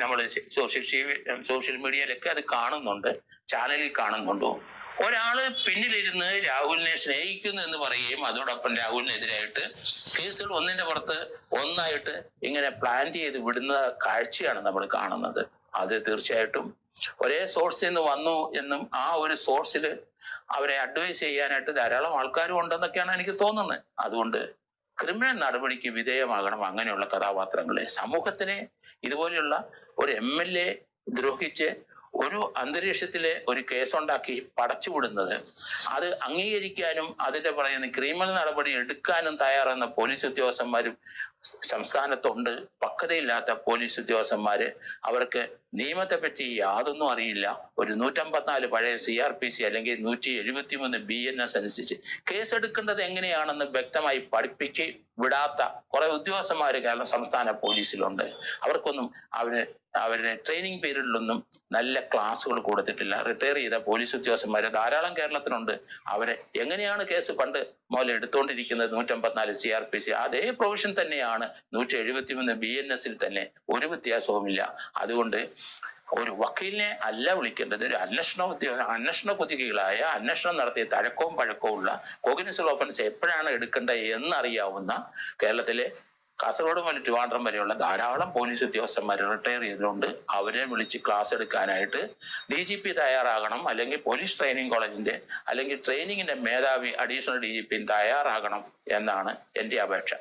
നമ്മൾ സോഷ്യൽ മീഡിയയിലൊക്കെ അത് കാണുന്നുണ്ട്, ചാനലിൽ കാണുന്നുണ്ടോ? ഒരാള് പിന്നിലിരുന്ന് രാഹുലിനെ സ്നേഹിക്കുന്നു എന്ന് പറയുകയും അതോടൊപ്പം രാഹുലിനെതിരായിട്ട് കേസുകൾ ഒന്നിന്റെ പുറത്ത് ഒന്നായിട്ട് ഇങ്ങനെ പ്ലാൻ ചെയ്ത് വിടുന്ന കാഴ്ചയാണ് നമ്മൾ കാണുന്നത്. അത് തീർച്ചയായിട്ടും ഒരേ സോഴ്സിൽ നിന്ന് വന്നു എന്നും ആ ഒരു സോഴ്സിൽ അവരെ അഡ്വൈസ് ചെയ്യാനായിട്ട് ധാരാളം ആൾക്കാരും ഉണ്ടെന്നൊക്കെയാണ് എനിക്ക് തോന്നുന്നത്. അതുകൊണ്ട് ക്രിമിനൽ നടപടിക്ക് വിധേയമാകണം അങ്ങനെയുള്ള കഥാപാത്രങ്ങളെ. സമൂഹത്തിനെ ഇതുപോലെയുള്ള ഒരു MLA ദ്രോഹിച്ച് ഒരു അന്തരീക്ഷത്തിലെ ഒരു കേസുണ്ടാക്കി പടച്ചുവിടുന്നത്, അത് അംഗീകരിക്കാനും അതിന്റെ പറയുന്ന ക്രിമിനൽ നടപടി എടുക്കാനും തയ്യാറാകുന്ന പോലീസ് ഉദ്യോഗസ്ഥന്മാരും സംസ്ഥാനത്തുണ്ട്. പക്വതയില്ലാത്ത പോലീസ് ഉദ്യോഗസ്ഥന്മാര്, അവർക്ക് നിയമത്തെ പറ്റി യാതൊന്നും അറിയില്ല. ഒരു 154 പഴയ CRPC അല്ലെങ്കിൽ 173 BNS അനുസരിച്ച് കേസെടുക്കേണ്ടത് എങ്ങനെയാണെന്ന് വ്യക്തമായി പഠിപ്പിച്ച് വിടാത്ത കുറെ ഉദ്യോഗസ്ഥന്മാര് കേരള സംസ്ഥാന പോലീസിലുണ്ട്. അവർക്കൊന്നും അവരുടെ ട്രെയിനിങ് പീരീഡിലൊന്നും നല്ല ക്ലാസ്സുകൾ കൊടുത്തിട്ടില്ല. റിട്ടയർ ചെയ്ത പോലീസ് ഉദ്യോഗസ്ഥന്മാരെ ധാരാളം കേരളത്തിലുണ്ട്. അവരെ എങ്ങനെയാണ് കേസ് പണ്ട് മുതൽ എടുത്തുകൊണ്ടിരിക്കുന്നത്? 154 CRPC അതേ പ്രൊവിഷൻ തന്നെയാണ് 173 BNS തന്നെ, ഒരു വ്യത്യാസവുമില്ല. അതുകൊണ്ട് ഒരു വക്കീലിനെ അല്ല വിളിക്കേണ്ടത്, ഒരു അന്വേഷണ കുതികളായ അന്വേഷണം നടത്തിയ തഴക്കവും പഴക്കവും ഉള്ള കോഗ്നിസബിൾ ഓഫൻസ് എപ്പോഴാണ് എടുക്കേണ്ടത് എന്നറിയാവുന്ന കേരളത്തിലെ കാസർഗോഡ് മുതൽ ട്രിവാൻഡ്രം വരെയുള്ള ധാരാളം പോലീസ് ഉദ്യോഗസ്ഥന്മാർ റിട്ടയർ ചെയ്തിട്ടുണ്ട്. അവരെ വിളിച്ച് ക്ലാസ് എടുക്കാനായിട്ട് DGP തയ്യാറാകണം, അല്ലെങ്കിൽ പോലീസ് ട്രെയിനിങ് കോളേജിന്റെ അല്ലെങ്കിൽ ട്രെയിനിങ്ങിന്റെ മേധാവി അഡീഷണൽ DGP തയ്യാറാകണം എന്നാണ് എൻ്റെ അപേക്ഷ.